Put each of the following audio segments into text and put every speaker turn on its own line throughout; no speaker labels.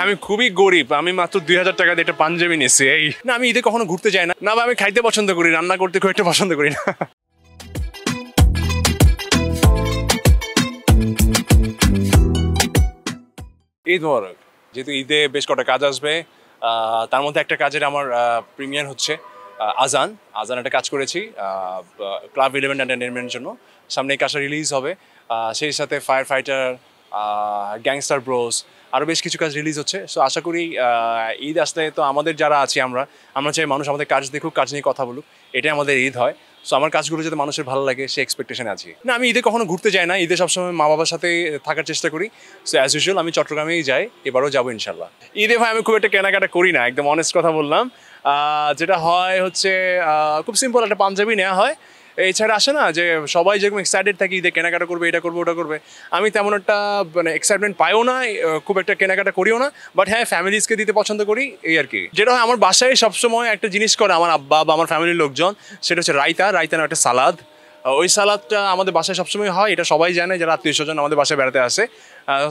আমি খুবই গরিব, আমি মাত্র 2000 টাকা দিয়ে একটা পাঞ্জাবি নিয়েছি। এই না, আমি ঈদে কখনো ঘুরতে যাই না। না ভাই, আমি খাইতে পছন্দ করি, রান্না করতে খুব একটা পছন্দ করি না। ঈদ মোবারক। যেহেতু ঈদে বেশ কটা কাজ আসবে, তার মধ্যে একটা কাজের আমার প্রিমিয়ার হচ্ছে আজান একটা কাজ করেছি ক্লাব 11 এন্টারটেনমেন্টের জন্য। সামনে এই কাজটা রিলিজ হবে, সেই সাথে ফায়ার ফাইটার, গ্যাংস্টার ব্রোস, আরও বেশ কিছু কাজ রিলিজ হচ্ছে। সো আশা করি ঈদ আসলে তো আমাদের যারা আছি আমরা চাই মানুষ আমাদের কাজ দেখুক, কাজ নিয়ে কথা বলুক, এটাই আমাদের ঈদ হয়। সো আমার কাজগুলো যাতে মানুষের ভালো লাগে সে এক্সপেকটেশনে আছি। না, আমি ঈদে কখনো ঘুরতে যাই না, ঈদে সবসময় মা বাবার সাথে থাকার চেষ্টা করি। সো অ্যাজ ইউজুয়াল আমি চট্টগ্রামেই যাই, এবারও যাবো ইনশাল্লাহ। ঈদে ভাই আমি খুব একটা কেনাকাটা করি না, একদম অনেস্ট কথা বললাম। যেটা হয় হচ্ছে খুব সিম্পল একটা পাঞ্জাবি নেওয়া হয়। এছাড়া আসে না যে সবাই যেরকম এক্সাইটেড থাকি ঈদে কেনাকাটা করবে, এটা করবে ওটা করবে, আমি তেমন একটা মানে এক্সাইটমেন্ট পাইও না, খুব একটা কেনাকাটা করিও না। বাট হ্যাঁ, ফ্যামিলিজকে দিতে পছন্দ করি, এই আর কি। যেটা হয় আমার বাসায় সবসময় একটা জিনিস করে আমার আব্বা বা আমার ফ্যামিলির লোকজন, সেটা হচ্ছে রায়তা না একটা সালাদ। ওই সালাদটা আমাদের বাসায় সবসময় হয়, এটা সবাই জানে যারা আত্মীয় স্বজন আমাদের বাসায় বেড়াতে আসে।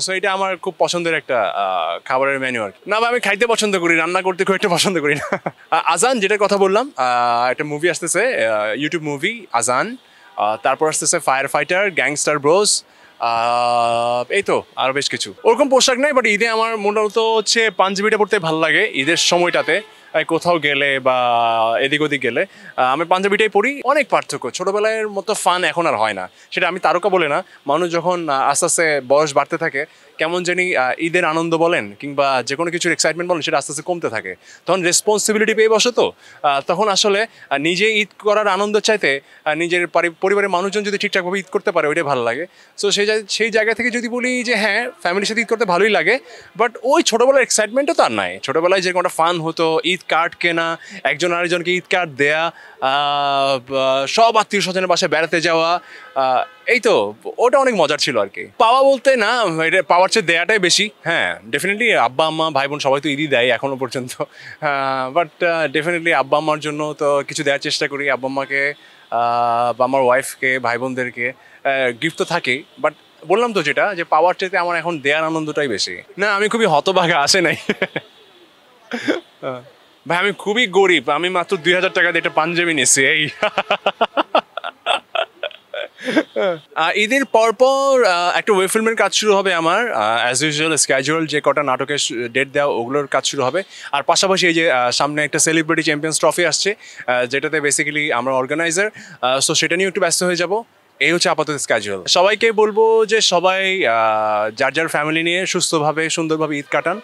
সো এটা আমার খুব পছন্দের একটা খাবারের মেনু আর কি। না বা আমি খাইতে পছন্দ করি, রান্না করতে খুব একটা পছন্দ করি না। আজান যেটার কথা বললাম, একটা মুভি আসতেছে, ইউটিউব মুভি আজান। তারপর আসতেছে ফায়ার ফাইটার, গ্যাংস্টার ব্রোস, এই তো আরও বেশ কিছু। ওরকম পোশাক নেই, বাট ঈদে আমার মূলত হচ্ছে পাঞ্জাবিটা পরতে ভালো লাগে ঈদের সময়টাতে। কোথাও গেলে বা এদিক ওদিক গেলে আমি পাঞ্জাবিটাই পরি। অনেক পার্থক্য, ছোটোবেলার মতো ফান এখন আর হয় না। সেটা আমি তারকা বলে না, মানুষ যখন আস্তে আস্তে বয়স বাড়তে থাকে কেমন জানি ঈদের আনন্দ বলেন কিংবা যে কোনো কিছুর এক্সাইটমেন্ট বলেন সেটা আস্তে আস্তে কমতে থাকে। তখন রেসপন্সিবিলিটি পেয়ে বসে, তো তখন আসলে নিজে ঈদ করার আনন্দ চাইতে নিজের পরিবারের মানুষজন যদি ঠিকঠাকভাবে ঈদ করতে পারে ওইটাই ভালো লাগে। সো সেই জায়গা থেকে যদি বলি যে হ্যাঁ, ফ্যামিলির সাথে ঈদ করতে ভালোই লাগে, বাট ওই ছোটোবেলার এক্সাইটমেন্টও তার নাই। ছোটোবেলায় যেরকম একটা ফান হতো, ঈদ কার্ড কেনা, একজন আরেকজনকে ঈদ কার্ড দেয়া, সব আত্মীয় স্বজনের বাসায় বেড়াতে যাওয়া, এই তো ওটা অনেক মজার ছিল আর কি। পাওয়া বলতে না, এটা পাওয়ার চেয়ে দেয়াটাই বেশি। হ্যাঁ, ডেফিনেটলি আব্বা আম্মা ভাই বোন সবাই তো ঈদই দেয় এখনো পর্যন্ত, বাট ডেফিনেটলি আব্বা আম্মার জন্য তো কিছু দেওয়ার চেষ্টা করি। আব্বা আম্মাকে বা আমার ওয়াইফকে, ভাই বোনদেরকে গিফট তো থাকেই, বাট বললাম তো যেটা যে পাওয়ার চেয়ে আমার এখন দেওয়ার আনন্দটাই বেশি। না, আমি খুবই হতভাগা, আসে নাই। ভাই আমি খুবই গরিব, আমি মাত্র 2000 টাকা দিয়ে একটা পাঞ্জাবি নিয়েছি। এই ঈদের পরপর একটা ওয়েব ফিল্মের কাজ শুরু হবে আমার, অ্যাজ ইউজুয়াল স্ক্যাজুয়াল যে কটা নাটকের ডেট দেওয়া ওগুলোর কাজ শুরু হবে। আর পাশাপাশি এই যে সামনে একটা সেলিব্রিটি চ্যাম্পিয়ন্স ট্রফি আসছে, যেটাতে বেসিক্যালি আমরা অর্গানাইজার, সো সেটা নিয়ে একটু ব্যস্ত হয়ে যাব। এই হচ্ছে আপাতত স্ক্যাজুয়াল। সবাইকে বলবো যে সবাই যার ফ্যামিলি নিয়ে সুস্থভাবে সুন্দরভাবে ঈদ কাটান।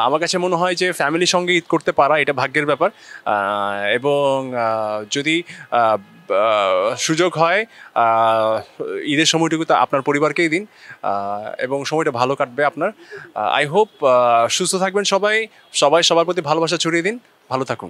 আমার কাছে মনে হয় যে ফ্যামিলির সঙ্গে ঈদ করতে পারা এটা ভাগ্যের ব্যাপার, এবং যদি সুযোগ হয় ঈদের সময়টুকু তো আপনার পরিবারকেই দিন, এবং সময়টা ভালো কাটবে আপনার। আই হোপ সুস্থ থাকবেন সবাই সবার প্রতি ভালোবাসা ছড়িয়ে দিন। ভালো থাকুন।